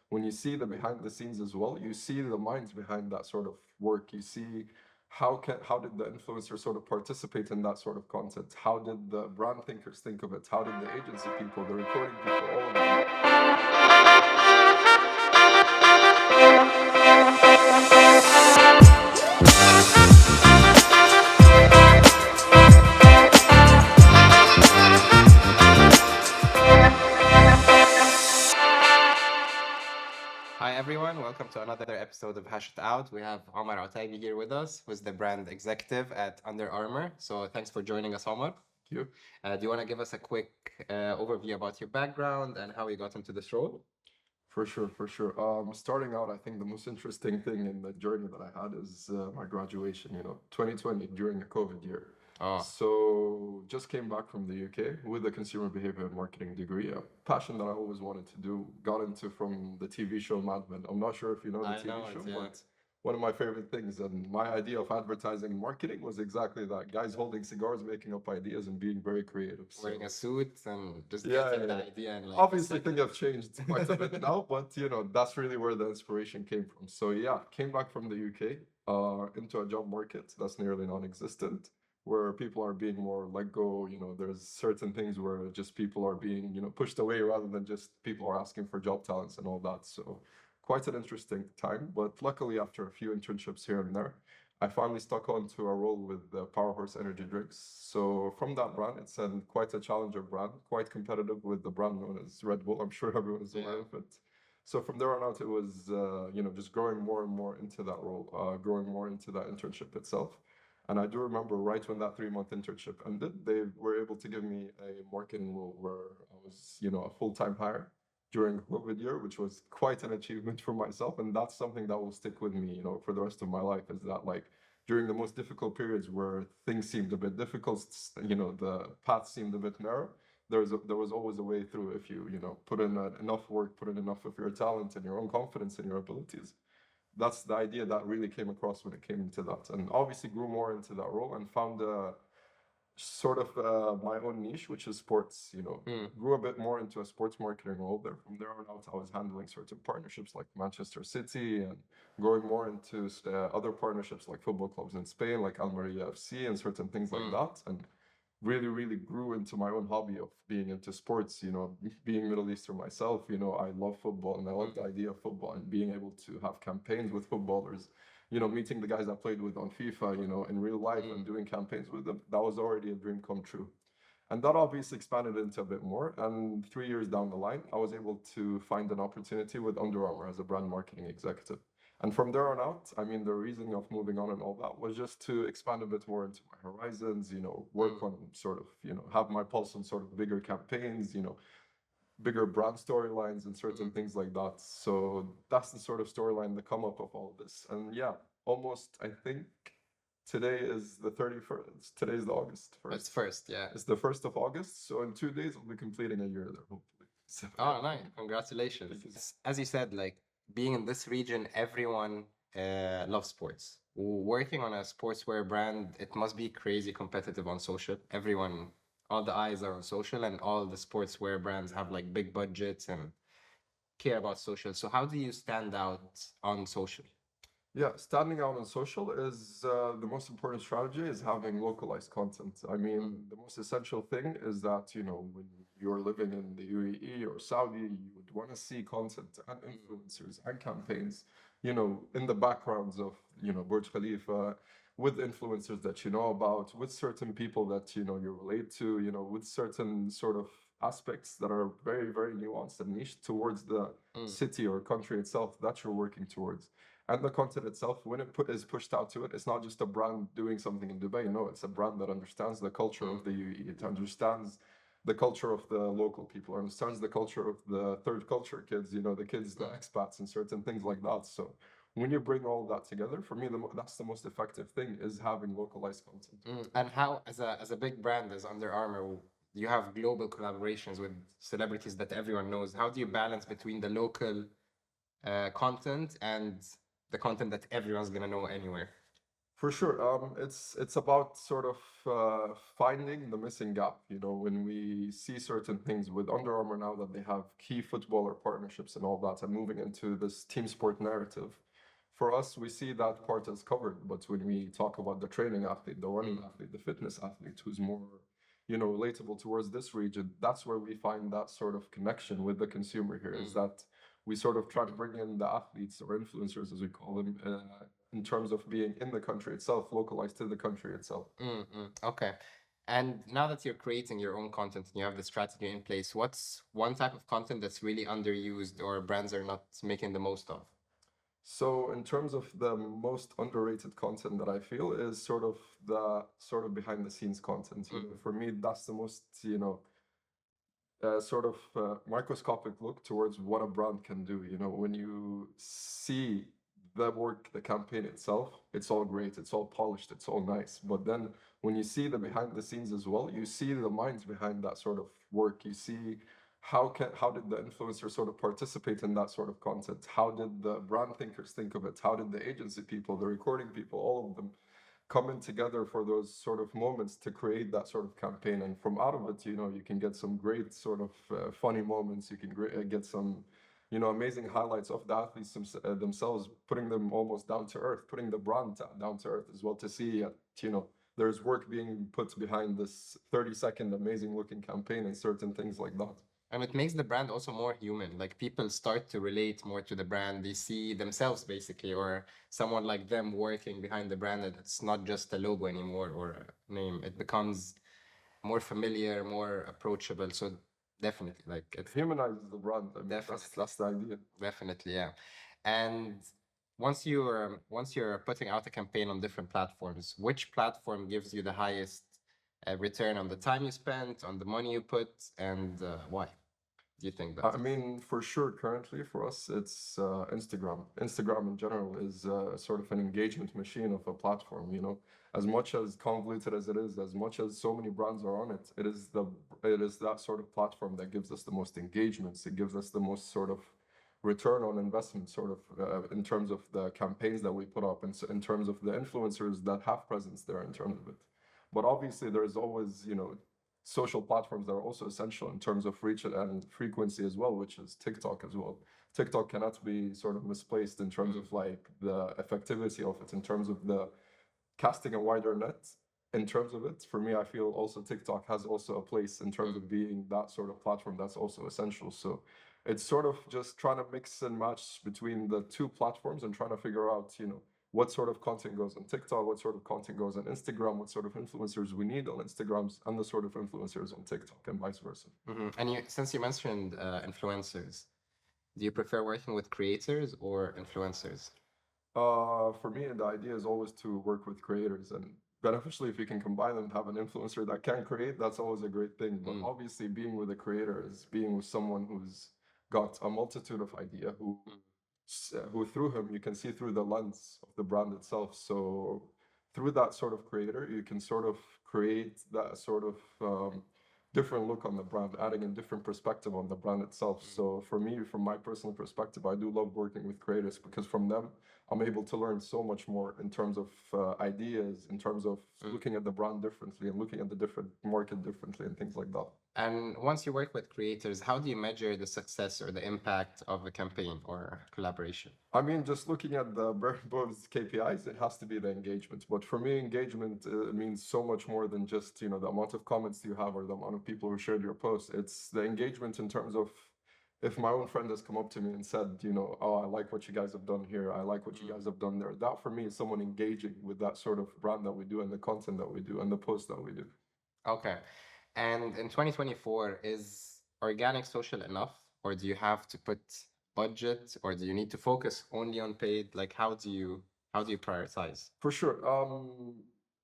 when you see the behind the scenes as well, you see the minds behind that sort of work. You see how did the influencer sort of participate in that sort of content? How did the brand thinkers think of it? How did the agency people, the recording people, all of them? Hi everyone, welcome to another episode of Hash It Out. We have Omar Otaibi here with us, who's the brand executive at Under Armour. So thanks for joining us, Omar. Thank you. Do you want to give us a quick overview about your background and how you got into this role? For sure, for sure. Starting out, I think the most interesting thing in the journey that I had is my graduation, 2020 during the COVID year. Oh, So just came back from the UK with a consumer behavior and marketing degree, a passion that I always wanted to do, got into from the TV show Mad Men. I'm not sure if you know the I TV know it, show, yeah. but one of my favorite things and my idea of advertising and marketing was exactly that. Guys holding cigars, making up ideas and being very creative. Wearing a So suit and just yeah, getting yeah, the yeah. idea and like a Obviously, things second. have changed quite a bit now, but that's really where the inspiration came from. So yeah, came back from the UK into a job market that's nearly non-existent, where people are being more let go. There's certain things where just people are being pushed away rather than just people are asking for job talents and all that. So quite an interesting time. But luckily, after a few internships here and there, I finally stuck on to a role with the Powerhorse Energy Drinks. So from that brand, it's quite a challenger brand, quite competitive with the brand known as Red Bull. I'm sure everyone is aware Yeah. of it. So from there on out, it was just growing more and more into that role, growing more into that internship itself. And I do remember right when that 3-month internship ended, they were able to give me a marketing role where I was, a full-time hire during the COVID year, which was quite an achievement for myself. And that's something that will stick with me, for the rest of my life is that like during the most difficult periods where things seemed a bit difficult, the path seemed a bit narrow. There was always a way through if you, put in enough work, put in enough of your talent and your own confidence in your abilities. That's the idea that really came across when it came into that, and obviously grew more into that role and found sort of my own niche, which is sports. Hmm. Grew a bit more into a sports marketing role there. From there on out, I was handling certain partnerships like Manchester City and growing more into other partnerships like football clubs in Spain, like Almeria FC and certain things like Hmm. that. And really, really grew into my own hobby of being into sports, being Middle Eastern myself, I love football and I love the Hmm. idea of football and being able to have campaigns with footballers, meeting the guys I played with on FIFA, in real life Hmm. and doing campaigns with them, that was already a dream come true. And that obviously expanded into a bit more. And 3 years down the line, I was able to find an opportunity with Under Armour as a brand marketing executive. And from there on out, I mean, the reason of moving on and all that was just to expand a bit more into my horizons, Hmm. work on sort of, have my pulse on sort of bigger campaigns, bigger brand storylines and certain Hmm. things like that. So that's the sort of storyline, the come up of all of this. And yeah, almost, I think today is the 31st. Today's the August It's 1st. first, yeah. It's the 1st of August. So in 2 days, I'll be completing a year there, hopefully. So yeah, Oh, nice. thank you. Congratulations. As you said, like being in this region, everyone loves sports. Working on a sportswear brand, it must be crazy competitive on social. Everyone, all the eyes are on social, and all the sportswear brands have like big budgets and care about social. So how do you stand out on social? Yeah, standing out on social is the most important strategy is having localized content. I Mm, mean, the most essential thing is that, when you're living in the UAE or Saudi, you would want to see content and mm, influencers and campaigns, in the backgrounds of, Burj Khalifa, with influencers that you know about, with certain people that, you relate to, with certain sort of aspects that are very, very nuanced and niche towards the mm, city or country itself that you're working towards. And the content itself, when is pushed out to it, it's not just a brand doing something in Dubai. No, it's a brand that understands the culture mm, of the UAE. It understands the culture of the local people, understands the culture of the third culture kids, the kids, the mm, expats, and certain things like that. So when you bring all that together, for me, that's the most effective thing is having localized content. mm. And how, as a big brand as Under Armour, you have global collaborations with celebrities that everyone knows. How do you balance between the local content and the content that everyone's gonna know anywhere? For sure. It's about sort of finding the missing gap. You know, when we see certain things with Under Armour now that they have key footballer partnerships and all that, and moving into this team sport narrative, for us, we see that part as covered. But when we talk about the training athlete, the running athlete, the fitness athlete, who's more, you know, relatable towards this region, that's where we find that sort of connection with the consumer here. Is that we sort of try to bring in the athletes or influencers, as we call them, in terms of being in the country itself, localized to the country itself. Okay. And now that you're creating your own content and you have the strategy in place, what's one type of content that's really underused or brands are not making the most of? So, in terms of the most underrated content that I feel is sort of the sort of behind the scenes content. You know, for me, that's the most, you know, sort of microscopic look towards what a brand can do. You know, when you see the work, the campaign itself, it's all great, it's all polished, it's all nice. But then when you see the behind the scenes as well, you see the minds behind that sort of work. You see how did the influencer sort of participate in that sort of content? How did the brand thinkers think of it? How did the agency people, the recording people, all of them coming together for those sort of moments to create that sort of campaign. And from out of it, you know, you can get some great sort of funny moments. You can get some, you know, amazing highlights of the athletes themselves, putting them almost down to earth, putting the brand down to earth as well, to see, you know, there's work being put behind this 30-second amazing looking campaign and certain things like that. And it makes the brand also more human. Like people start to relate more to the brand. They see themselves basically, or someone like them working behind the brand. And it's not just a logo anymore or a name. It becomes more familiar, more approachable. So definitely, like It humanizes the brand. I mean, definitely, that's the idea. definitely, yeah. And once you're putting out a campaign on different platforms, which platform gives you the highest return on the time you spent, on the money you put, and why do you think that? I mean, for sure, currently for us, it's Instagram. Instagram in general is sort of an engagement machine of a platform, you know. As much as convoluted as it is, as much as so many brands are on it, it is that sort of platform that gives us the most engagements. It gives us the most sort of return on investment, sort of in terms of the campaigns that we put up, and in terms of the influencers that have presence there in terms of it. But obviously, there's always, you know, social platforms that are also essential in terms of reach and frequency as well, which is TikTok as well. TikTok cannot be sort of misplaced in terms of like the effectivity of it, in terms of the casting a wider net. In terms of it, for me, I feel also TikTok has also a place in terms of being that sort of platform that's also essential. So it's sort of just trying to mix and match between the two platforms and trying to figure out, you know, what sort of content goes on TikTok, what sort of content goes on Instagram, what sort of influencers we need on Instagrams, and the sort of influencers on TikTok, and vice versa. And since you mentioned influencers, do you prefer working with creators or influencers? For me, the idea is always to work with creators, and beneficially, if you can combine them, have an influencer that can create, that's always a great thing. But obviously, being with a creator is being with someone who's got a multitude of idea, who through him you can see through the lens of the brand itself. So through that sort of creator, you can sort of create that sort of different look on the brand, adding a different perspective on the brand itself. So for me, from my personal perspective, I do love working with creators because from them, I'm able to learn so much more in terms of ideas, in terms of looking at the brand differently and looking at the different market differently and things like that. And once you work with creators, how do you measure the success or the impact of a campaign or collaboration? I mean, just looking at the bare bones KPIs, it has to be the engagement. But for me, engagement means so much more than just, you know, the amount of comments you have or the amount of people who shared your post. It's the engagement in terms of if my own friend has come up to me and said, you know, oh, I like what you guys have done here. I like what you guys have done there. That for me is someone engaging with that sort of brand that we do and the content that we do and the posts that we do. Okay. And in 2024, is organic social enough, or do you have to put budget, or do you need to focus only on paid? Like, how do you prioritize? For sure.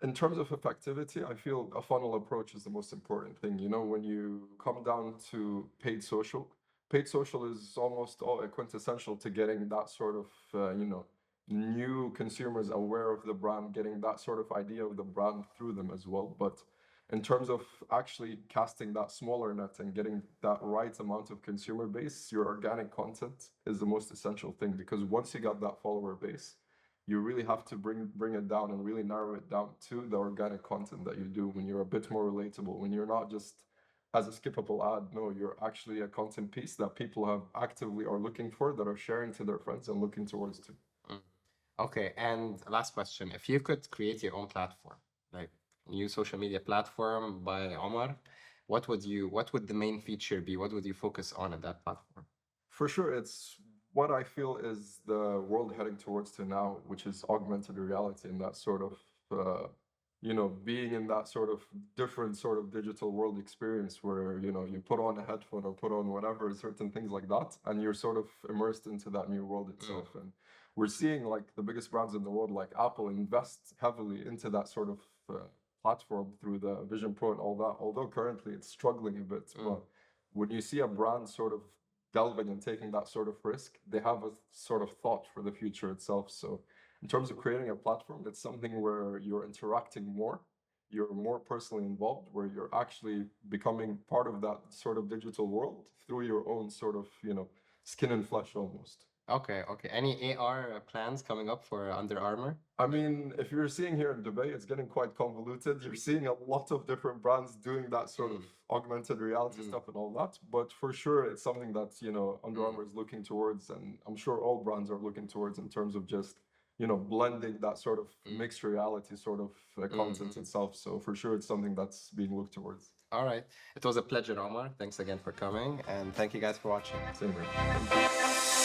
In terms of effectivity, I feel a funnel approach is the most important thing. You know, when you come down to paid social is almost all quintessential to getting that sort of, you know, new consumers aware of the brand, getting that sort of idea of the brand through them as well. But in terms of actually casting that smaller net and getting that right amount of consumer base, your organic content is the most essential thing because once you got that follower base, you really have to bring it down and really narrow it down to the organic content that you do when you're a bit more relatable, when you're not just as a skippable ad. No, you're actually a content piece that people have actively are looking for, that are sharing to their friends and looking towards to. Mm. Okay, and last question. If you could create your own platform, like new social media platform by Omar, what would the main feature be? What would you focus on at that platform? For sure, it's what I feel is the world heading towards to now, which is augmented reality and that sort of, being in that sort of different sort of digital world experience where, you put on a headphone or put on whatever, certain things like that, and you're sort of immersed into that new world itself. And we're seeing like the biggest brands in the world, like Apple, invest heavily into that sort of platform through the Vision Pro and all that, although currently it's struggling a bit. But when you see a brand sort of delving and taking that sort of risk, they have a sort of thought for the future itself. So, in terms of creating a platform, it's something where you're interacting more, you're more personally involved, where you're actually becoming part of that sort of digital world through your own sort of, skin and flesh almost. Okay, okay. Any AR plans coming up for Under Armour? I mean, if you're seeing here in Dubai, it's getting quite convoluted. You're seeing a lot of different brands doing that sort of augmented reality stuff and all that. But for sure, it's something that, Under Armour is looking towards, and I'm sure all brands are looking towards in terms of just, blending that sort of mixed reality sort of content itself. So for sure, it's something that's being looked towards. All right. It was a pleasure, Omar. Thanks again for coming, and thank you guys for watching. Same here.